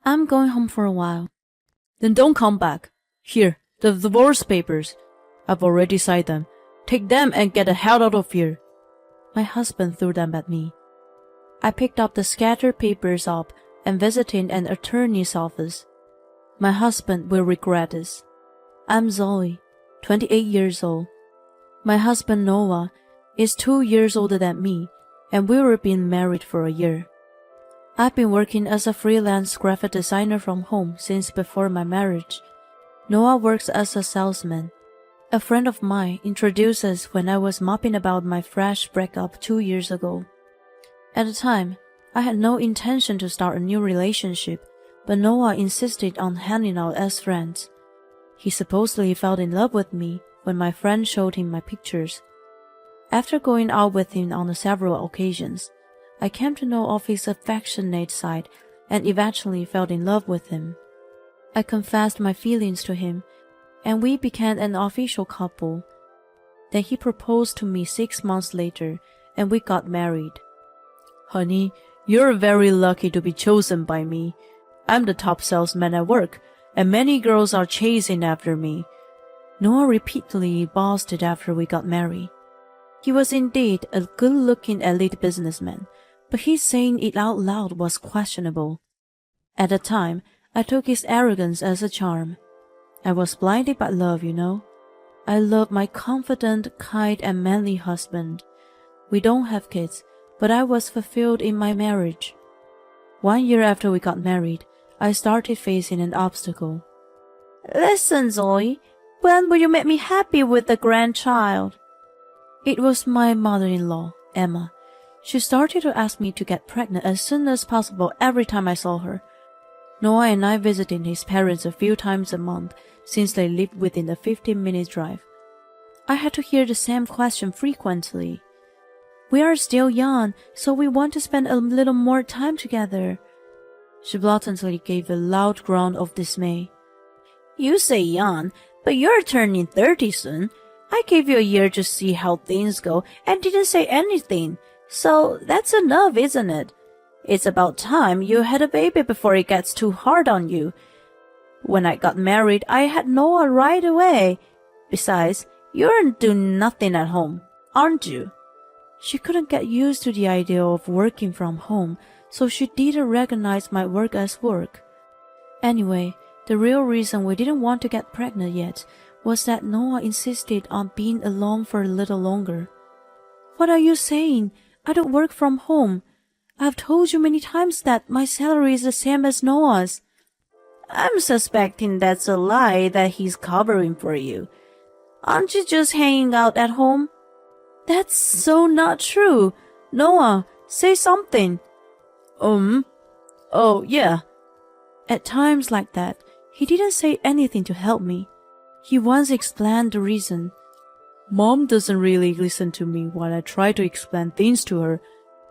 I'm going home for a while. Then don't come back. Here, the divorce papers. I've already signed them. Take them and get the hell out of here. My husband threw them at me. I picked up the scattered papers up and visited an attorney's office. My husband will regret this. I'm Zoe, 28 years old. My husband Noah is 2 years older than me, and we were being married for a year. I've been working as a freelance graphic designer from home since before my marriage. Noah works as a salesman. A friend of mine introduced us when I was mopping about my fresh breakup 2 years ago. At the time, I had no intention to start a new relationship, but Noah insisted on hanging out as friends. He supposedly fell in love with me when my friend showed him my pictures. After going out with him on several occasions, I came to know of his affectionate side and eventually fell in love with him. I confessed my feelings to him, and we became an official couple. Then he proposed to me 6 months later, and we got married. Honey, you're very lucky to be chosen by me. I'm the top salesman at work, and many girls are chasing after me. Noah repeatedly boasted after we got married. He was indeed a good-looking elite businessman, but his saying it out loud was questionable. At the time, I took his arrogance as a charm. I was blinded by love, you know. I love my confident, kind, and manly husband. We don't have kids, but I was fulfilled in my marriage. 1 year after we got married, I started facing an obstacle. Listen, Zoe, when will you make me happy with the grandchild? It was my mother-in-law, Emma. She started to ask me to get pregnant as soon as possible every time I saw her. Noah and I visited his parents a few times a month since they lived within a 15-minute drive. I had to hear the same question frequently. We are still young, so we want to spend a little more time together. She blatantly gave a loud groan of dismay. You say young, but you're turning 30 soon. I gave you a year to see how things go and didn't say anything, so that's enough, isn't it? It's about time you had a baby before it gets too hard on you. When I got married, I had Noah right away. Besides, you're doing nothing at home, aren't you? She couldn't get used to the idea of working from home, so she didn't recognize my work as work. Anyway, the real reason we didn't want to get pregnant yet was that Noah insisted on being alone for a little longer. What are you saying? I don't work from home. I've told you many times that my salary is the same as Noah's. I'm suspecting that's a lie that he's covering for you. Aren't you just hanging out at home? That's so not true. Noah, say something. Oh, yeah. At times like that, he didn't say anything to help me. He once explained the reason. Mom doesn't really listen to me when I try to explain things to her.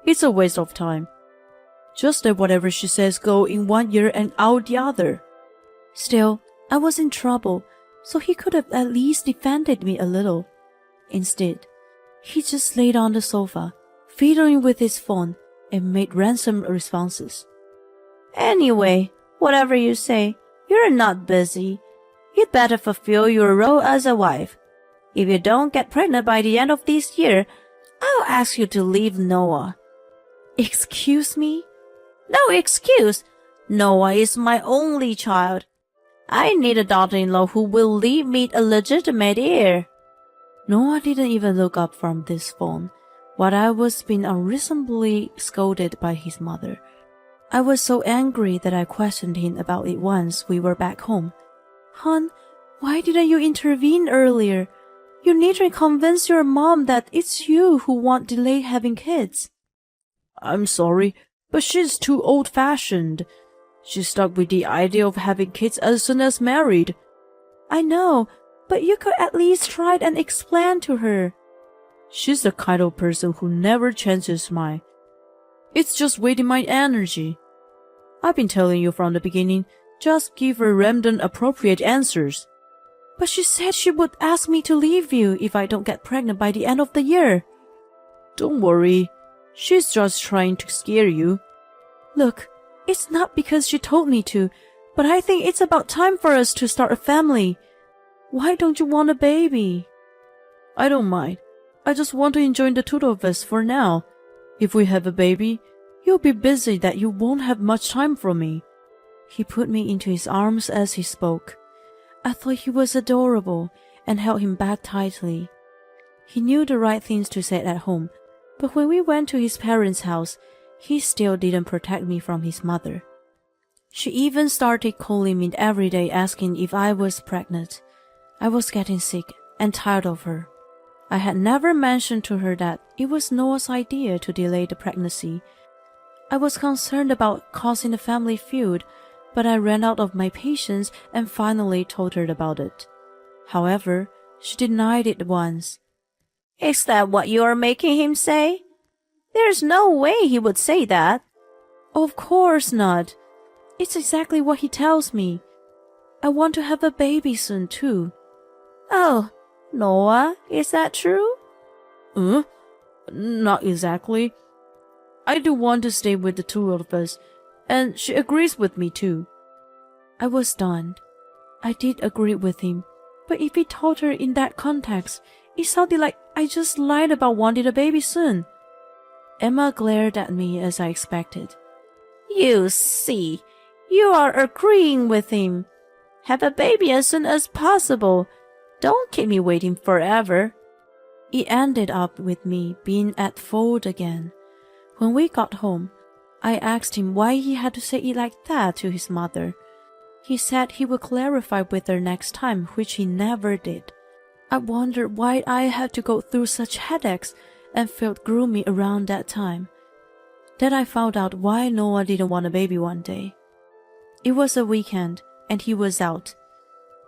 It's a waste of time. Just let whatever she says go in 1 ear and out the other. Still, I was in trouble, so he could have at least defended me a little. Instead, he just laid on the sofa, fiddling with his phone, and made random responses. Anyway, whatever you say, you're not busy. You'd better fulfill your role as a wife. If you don't get pregnant by the end of this year, I'll ask you to leave Noah. Excuse me? No excuse. Noah is my only child. I need a daughter-in-law who will leave me a legitimate heir. Noah didn't even look up from this phone, while I was being unreasonably scolded by his mother. I was so angry that I questioned him about it once we were back home. Hon, why didn't you intervene earlier? You need to convince your mom that it's you who want delay having kids. I'm sorry, but she's too old-fashioned. She's stuck with the idea of having kids as soon as married. I know, but you could at least try and explain to her. She's the kind of person who never changes her mind. It's just wasting my energy. I've been telling you from the beginning, just give her random appropriate answers. But she said she would ask me to leave you if I don't get pregnant by the end of the year. Don't worry. She's just trying to scare you. Look, It's not because she told me to, but I think it's about time for us to start a family. Why don't you want a baby? I don't mind. I just want to enjoy the two of us for now. If we have a baby, you'll be busy that you won't have much time for me. He put me into his arms as he spoke. I thought he was adorable and held him back tightly. He knew the right things to say at home, but when we went to his parents' house, he still didn't protect me from his mother. She even started calling me every day asking if I was pregnant. I was getting sick and tired of her. I had never mentioned to her that it was Noah's idea to delay the pregnancy. I was concerned about causing a family feud, but I ran out of my patience and finally told her about it. However, she denied it once. Is that what you are making him say? There's no way he would say that. Of course not. It's exactly what he tells me. I want to have a baby soon too. Oh, Noah, is that true? Not exactly. I do want to stay with the two of us, and she agrees with me too. I was stunned. I did agree with him, but if he told her in that context, it sounded like I just lied about wanting a baby soon. Emma glared at me as I expected. You see, you are agreeing with him. Have a baby as soon as possible. Don't keep me waiting forever. It ended up with me being at fault again. When we got home, I asked him why he had to say it like that to his mother. He said he would clarify with her next time, which he never did. I wondered why I had to go through such headaches and felt gloomy around that time. Then I found out why Noah didn't want a baby one day. It was a weekend, and he was out.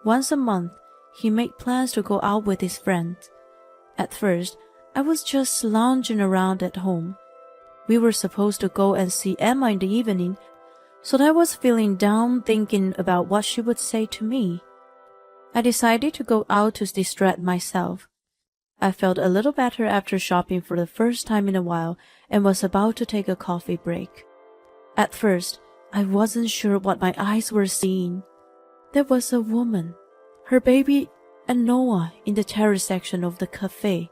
Once a month, he made plans to go out with his friends. At first, I was just lounging around at home. We were supposed to go and see Emma in the evening, so I was feeling down thinking about what she would say to me. I decided to go out to distract myself. I felt a little better after shopping for the first time in a while and was about to take a coffee break. At first, I wasn't sure what my eyes were seeing. There was a woman, her baby, and Noah in the terrace section of the cafe.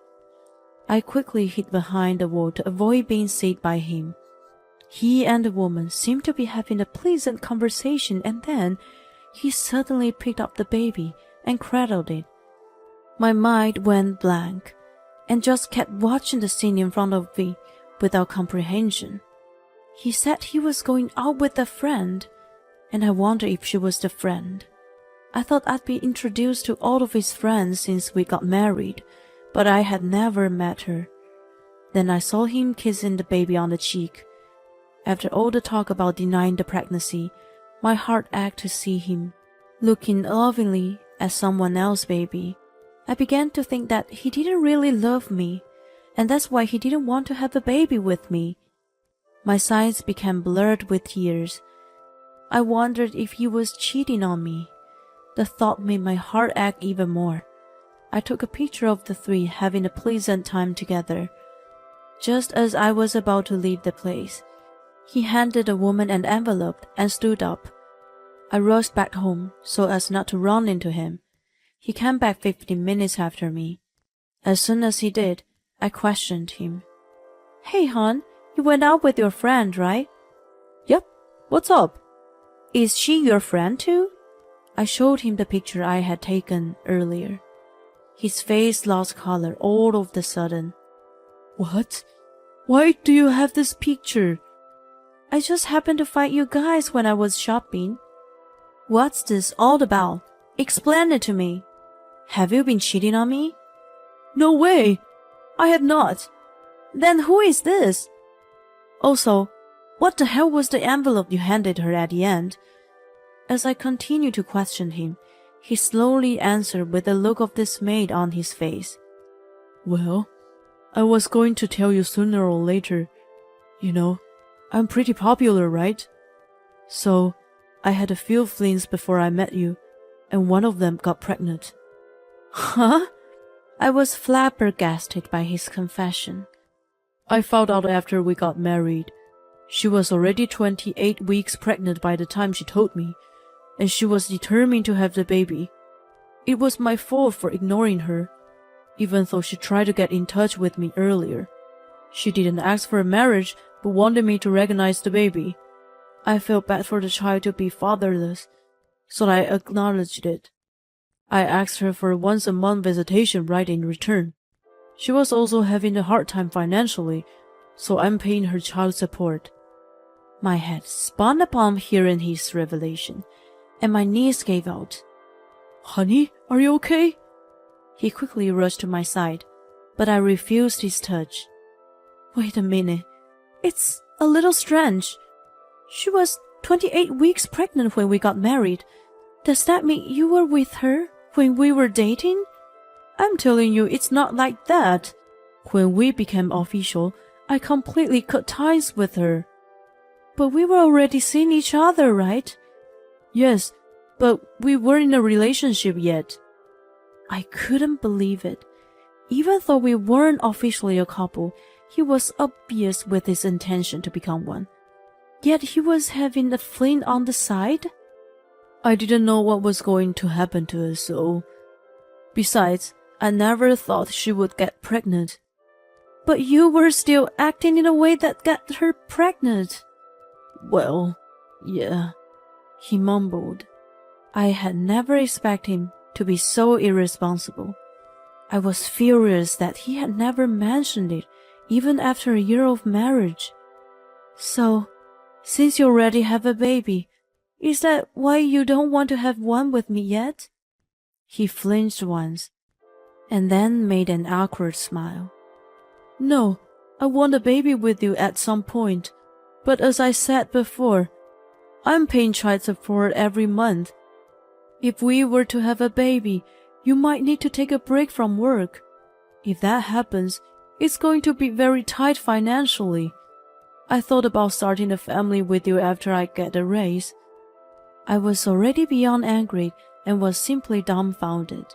I quickly hid behind the wall to avoid being seen by him. He and the woman seemed to be having a pleasant conversation, and then he suddenly picked up the baby and cradled it. My mind went blank and just kept watching the scene in front of me without comprehension. He said he was going out with a friend, and I wondered if she was the friend. I thought I'd be introduced to all of his friends since we got married, but I had never met her. Then I saw him kissing the baby on the cheek. After all the talk about denying the pregnancy, my heart ached to see him looking lovingly at someone else's baby. I began to think that he didn't really love me, and that's why he didn't want to have a baby with me. My sight became blurred with tears. I wondered if he was cheating on me. The thought made my heart ache even more. I took a picture of the three having a pleasant time together. Just as I was about to leave the place, he handed the woman an envelope and stood up. I rushed back home so as not to run into him. He came back 15 minutes after me. As soon as he did, I questioned him. "Hey, hon, you went out with your friend, right?" "Yep. What's up?" "Is she your friend too?" I showed him the picture I had taken earlier. His face lost color all of a sudden. "What? Why do you have this picture?" "I just happened to find you guys when I was shopping." "What's this all about? Explain it to me. Have you been cheating on me?" "No way! I have not." "Then who is this?" "Also, what the hell was the envelope you handed her at the end?" As I continued to question him, he slowly answered with a look of dismay on his face. "Well, I was going to tell you sooner or later. You know, I'm pretty popular, right? So, I had a few flings before I met you, and one of them got pregnant." "Huh?" I was flabbergasted by his confession. "I found out after we got married. She was already 28 weeks pregnant by the time she told me, and she was determined to have the baby. It was my fault for ignoring her, even though she tried to get in touch with me earlier. She didn't ask for a marriage, but wanted me to recognize the baby. I felt bad for the child to be fatherless, so I acknowledged it. I asked her for a once-a-month visitation right in return. She was also having a hard time financially, so I'm paying her child support. My head spun upon hearing his revelation, and my knees gave out. Honey, are you okay? He quickly rushed to my side, but I refused his touch. Wait a minute. It's a little strange. She was 28 weeks pregnant when we got married. Does that mean you were with her when we were dating? I'm telling you, it's not like that. When we became official, I completely cut ties with her. But we were already seeing each other, right? Yes, but we weren't in a relationship yet. I couldn't believe it. Even though we weren't officially a couple, he was obvious with his intention to become one. Yet he was having a fling on the side? I didn't know what was going to happen to us, so... Besides, I never thought she would get pregnant. But you were still acting in a way that got her pregnant. Well, yeah, he mumbled. I had never expected him to be so irresponsible. I was furious that he had never mentioned it, even after a year of marriage. So, since you already have a baby, is that why you don't want to have one with me yet? He flinched once, and then made an awkward smile. No, I want a baby with you at some point, but as I said before, I'm paying child support every month. If we were to have a baby, you might need to take a break from work. If that happens, it's going to be very tight financially. I thought about starting a family with you after I get a raise. I was already beyond angry and was simply dumbfounded.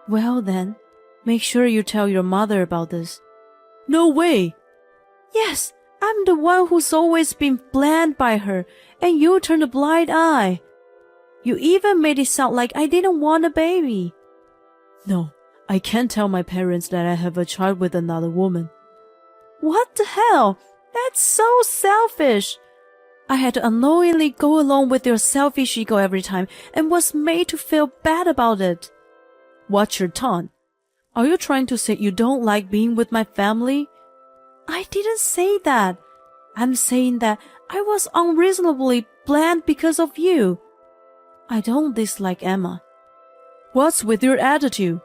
Well then, make sure you tell your mother about this. No way! Yes, I'm the one who's always been blamed by her, and you turned a blind eye. You even made it sound like I didn't want a baby. No, I can't tell my parents that I have a child with another woman. What the hell? That's so selfish. I had to unknowingly go along with your selfish ego every time and was made to feel bad about it. Watch your tongue. Are you trying to say you don't like being with my family? I didn't say that. I'm saying that I was unreasonably bland because of you. I don't dislike Emma. What's with your attitude?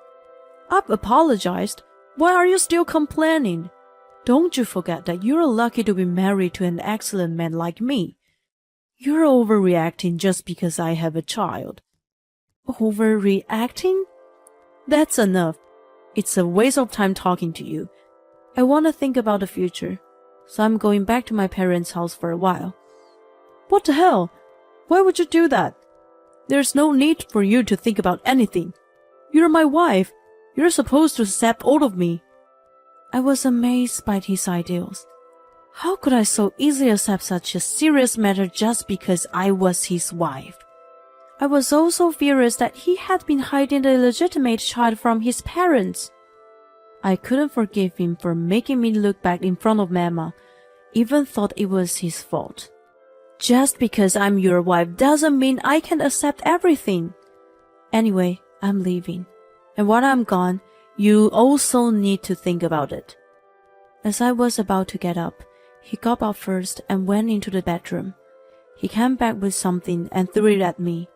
I've apologized. Why are you still complaining? Don't you forget that you're lucky to be married to an excellent man like me. You're overreacting just because I have a child. Overreacting? That's enough. It's a waste of time talking to you. I want to think about the future, so I'm going back to my parents' house for a while. What the hell? Why would you do that? There's no need for you to think about anything. You're my wife. You're supposed to accept all of me. I was amazed by his ideals. How could I so easily accept such a serious matter just because I was his wife? I was also furious that he had been hiding the illegitimate child from his parents. I couldn't forgive him for making me look back in front of Mama, even thought it was his fault. Just because I'm your wife doesn't mean I can accept everything. Anyway, I'm leaving. And while I'm gone, you also need to think about it. As I was about to get up, he got up first and went into the bedroom. He came back with something and threw it at me.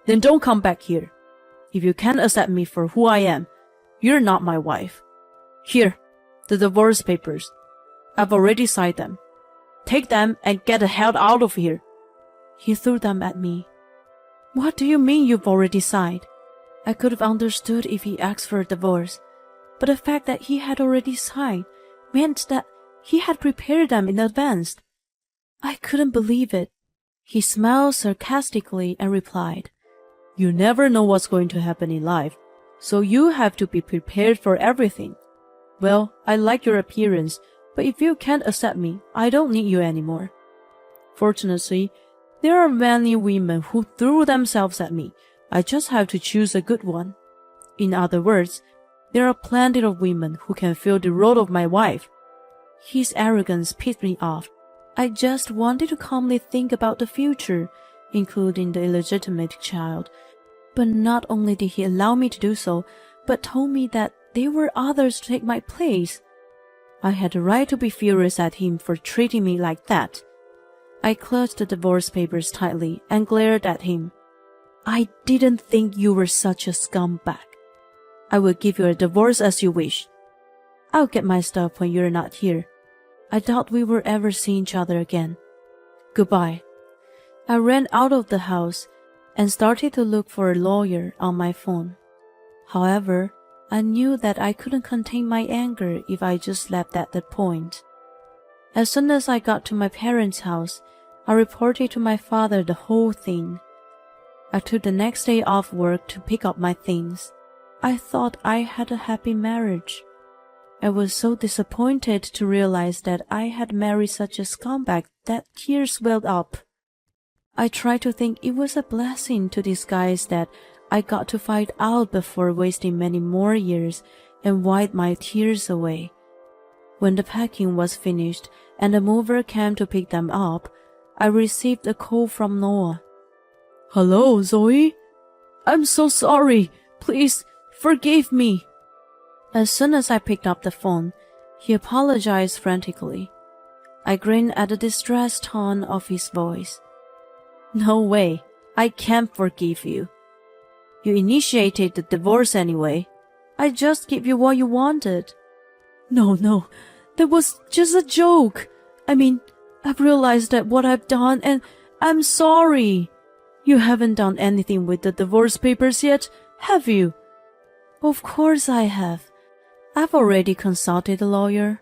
Then don't come back here. If you can't accept me for who I am, you're not my wife. Here, the divorce papers. I've already signed them. Take them and get the hell out of here. He threw them at me. What do you mean you've already signed? I could have understood if he asked for a divorce, but the fact that he had already signed meant that he had prepared them in advance. I couldn't believe it. He smiled sarcastically and replied, You never know what's going to happen in life, so you have to be prepared for everything. Well, I like your appearance, But if you can't accept me, I don't need you anymore. Fortunately, there are many women who threw themselves at me. I just have to choose a good one. In other words, there are plenty of women who can fill the role of my wife. His arrogance pissed me off. I just wanted to calmly think about the future, including the illegitimate child. But not only did he allow me to do so, but told me that there were others to take my place. I had the right to be furious at him for treating me like that. I clutched the divorce papers tightly and glared at him. I didn't think you were such a scumbag. I will give you a divorce as you wish. I'll get my stuff when you're not here. I doubt we will ever see each other again. Goodbye. I ran out of the house and started to look for a lawyer on my phone. However, I knew that I couldn't contain my anger if I just left at that point. As soon as I got to my parents' house, I reported to my father the whole thing. I took the next day off work to pick up my things. I thought I had a happy marriage. I was so disappointed to realize that I had married such a scumbag that tears welled up. I tried to think it was a blessing to disguise that I got to find out before wasting many more years and wipe my tears away. When the packing was finished and the mover came to pick them up, I received a call from Noah. Hello, Zoe? I'm so sorry. Please, forgive me. As soon as I picked up the phone, he apologized frantically. I grinned at the distressed tone of his voice. No way. I can't forgive you. You initiated the divorce anyway. I just gave you what you wanted. No, that was just a joke. I mean, I've realized that what I've done and I'm sorry. You haven't done anything with the divorce papers yet, have you? Of course I have. I've already consulted a lawyer.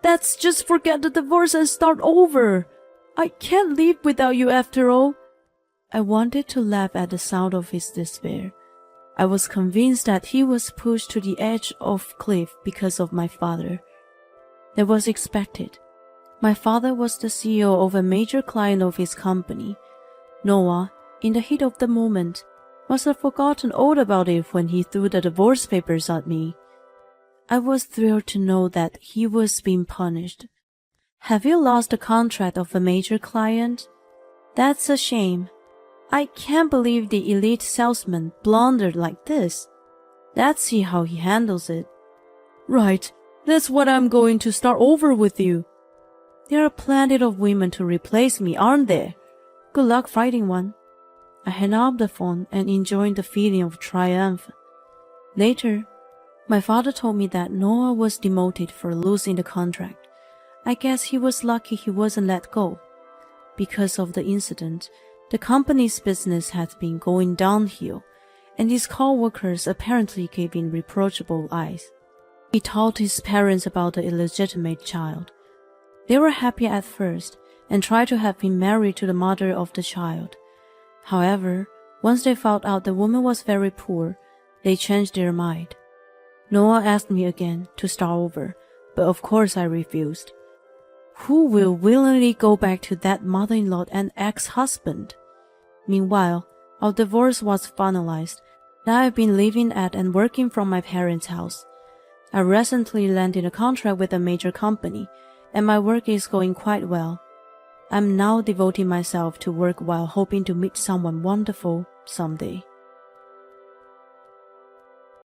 Let's just forget the divorce and start over. I can't live without you after all. I wanted to laugh at the sound of his despair. I was convinced that he was pushed to the edge of the cliff because of my father. That was expected. My father was the CEO of a major client of his company. Noah, in the heat of the moment, must have forgotten all about it when he threw the divorce papers at me. I was thrilled to know that he was being punished. Have you lost the contract of a major client? That's a shame. I can't believe the elite salesman blundered like this. Let's see how he handles it. Right, that's what I'm going to start over with you. There are plenty of women to replace me, aren't there? Good luck fighting one. I hung up the phone and enjoyed the feeling of triumph. Later, my father told me that Noah was demoted for losing the contract. I guess he was lucky he wasn't let go. Because of the incident, the company's business had been going downhill, and his co-workers apparently gave him reproachable eyes. He told his parents about the illegitimate child. They were happy at first and tried to have him married to the mother of the child. However, once they found out the woman was very poor, they changed their mind. Noah asked me again to start over, but of course I refused. Who will willingly go back to that mother-in-law and ex-husband? Meanwhile, our divorce was finalized. Now I've been living at and working from my parents' house. I recently landed a contract with a major company, and my work is going quite well. I'm now devoting myself to work while hoping to meet someone wonderful someday.